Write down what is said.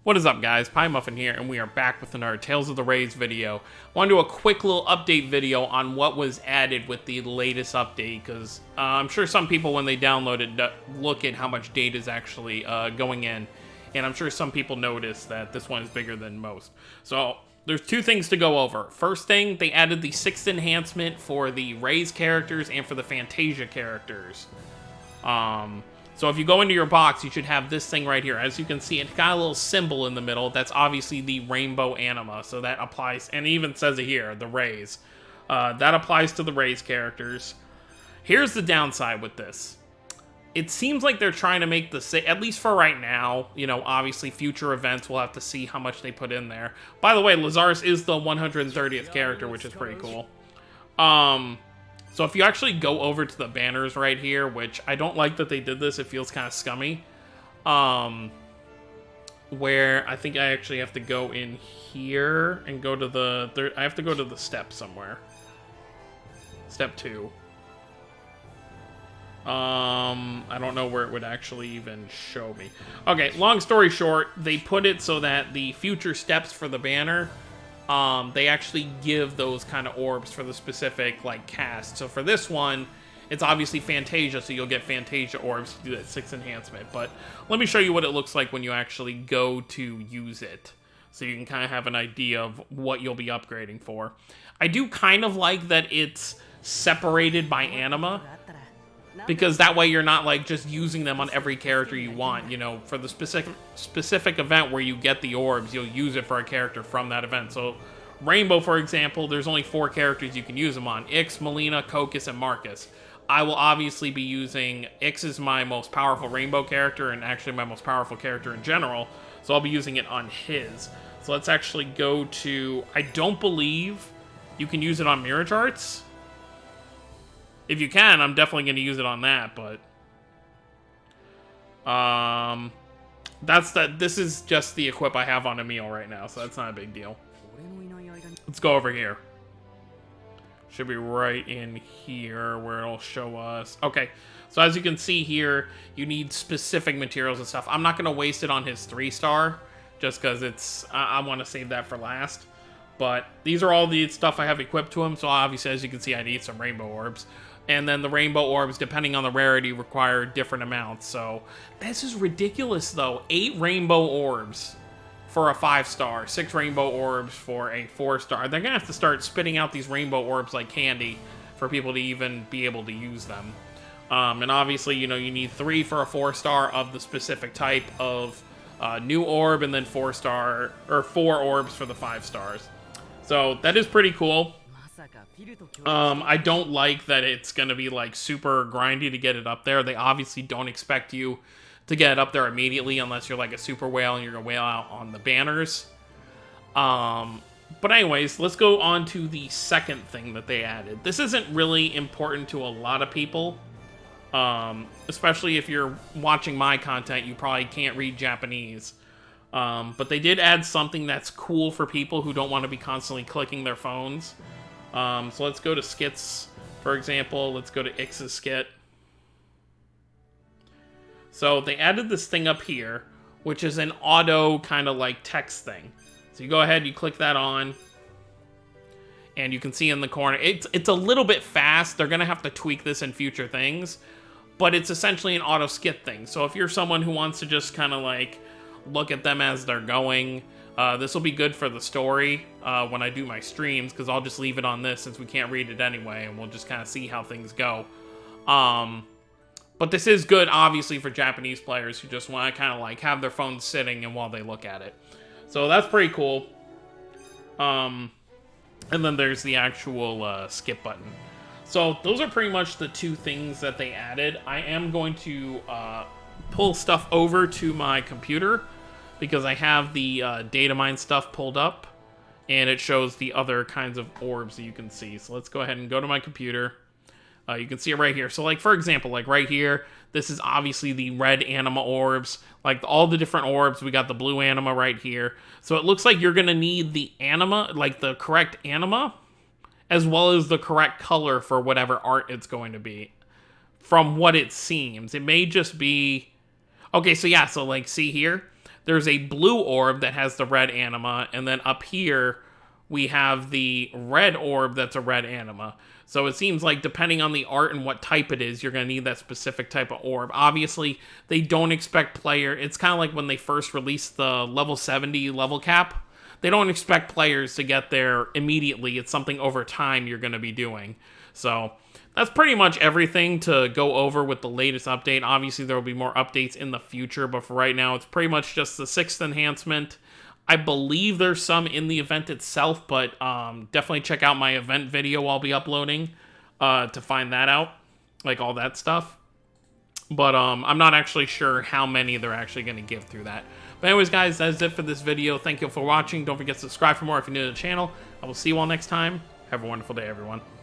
What is up, guys? Pie Muffin here, and we are back with another Tales of the Rays video. I want to do a quick little update video on what was added with the latest update, because I'm sure some people, when they download it, look at how much data is actually going in, and I'm sure some people notice that this one is bigger than most. So, there's two things to go over. First thing, they added the 6th enhancement for the Rays characters and for the Fantasia characters. So if you go into your box, you should have this thing right here. As you can see, it's got a little symbol in the middle. That's obviously the rainbow anima. So that applies, and it even says it here, the Rays. That applies to the Rays characters. Here's the downside with this. It seems like they're trying to make at least for right now, you know, obviously future events, we'll have to see how much they put in there. By the way, Lazarus is the 130th character, which is pretty cool. So if you actually go over to the banners right here, which I don't like that they did this, it feels kind of scummy. Where I think I actually have to go in here and go to the, I have to go to the step somewhere. Step 2. I don't know where it would actually even show me. Okay, long story short, they put it so that the future steps for the banner, they actually give those kind of orbs for the specific, like, cast. So for this one, it's obviously Fantasia, so you'll get Fantasia orbs to do that 6th enhancement. But let me show you what it looks like when you actually go to use it, so you can kind of have an idea of what you'll be upgrading for. I do kind of like that it's separated by anima, because that way you're not, like, just using them on every character you want. You know, for the specific event where you get the orbs, you'll use it for a character from that event. So, Rainbow, for example, there's only 4 characters you can use them on. Ix, Melina, Cocus, and Marcus. I will obviously be using... Ix is my most powerful Rainbow character, and actually my most powerful character in general. So I'll be using it on his. So let's actually go to... I don't believe you can use it on Mirage Arts. If you can, I'm definitely going to use it on that, but... This is just the equip I have on Emil right now, so that's not a big deal. Let's go over here. Should be right in here where it'll show us. Okay, so as you can see here, you need specific materials and stuff. I'm not going to waste it on his 3-star, just because it's... I want to save that for last. But these are all the stuff I have equipped to him, so obviously, as you can see, I need some rainbow orbs. And then the rainbow orbs, depending on the rarity, require different amounts. So, this is ridiculous, though. 8 rainbow orbs for a 5-star. 6 rainbow orbs for a 4-star. They're going to have to start spitting out these rainbow orbs like candy for people to even be able to use them. And obviously, you know, you need 3 for a 4-star of the specific type of new orb, and then 4-star, or 4 orbs for the 5 stars. So, that is pretty cool. I don't like that it's going to be, like, super grindy to get it up there. They obviously don't expect you to get it up there immediately unless you're, like, a super whale and you're going to whale out on the banners. But anyways, let's go on to the second thing that they added. This isn't really important to a lot of people. Especially if you're watching my content, you probably can't read Japanese. But they did add something that's cool for people who don't want to be constantly clicking their phones. So let's go to Skits, for example. Let's go to Ix's Skit. So they added this thing up here, which is an auto kind of like text thing. So you go ahead, you click that on, and you can see in the corner, it's a little bit fast. They're going to have to tweak this in future things, but it's essentially an auto skit thing. So if you're someone who wants to just kind of like look at them as they're going, this will be good for the story when I do my streams, because I'll just leave it on this since we can't read it anyway, and we'll just kind of see how things go. But this is good, obviously, for Japanese players who just want to kind of like have their phone sitting and while they look at it. So that's pretty cool. And then there's the actual skip button. So those are pretty much the 2 things that they added. I am going to pull stuff over to my computer, because I have the data mine stuff pulled up, and it shows the other kinds of orbs that you can see. So let's go ahead and go to my computer. You can see it right here. So, like, for example, like right here, this is obviously the red anima orbs. Like, all the different orbs, we got the blue anima right here. So it looks like you're going to need the anima, like the correct anima, as well as the correct color for whatever art it's going to be. From what it seems. It may just be... Okay, so yeah, so like, see here? there's a blue orb that has the red anima, and then up here we have the red orb that's a red anima. So it seems like depending on the art and what type it is, you're going to need that specific type of orb. Obviously, they don't expect it's kind of like when they first released the level 70 level cap. They don't expect players to get there immediately. It's something over time you're going to be doing. So that's pretty much everything to go over with the latest update. Obviously, there will be more updates in the future, but for right now, it's pretty much just the 6th enhancement. I believe there's some in the event itself, but definitely check out my event video I'll be uploading to find that out, like all that stuff. But I'm not actually sure how many they're actually going to give through that. But anyways, guys, that's it for this video. Thank you for watching. Don't forget to subscribe for more if you're new to the channel. I will see you all next time. Have a wonderful day, everyone.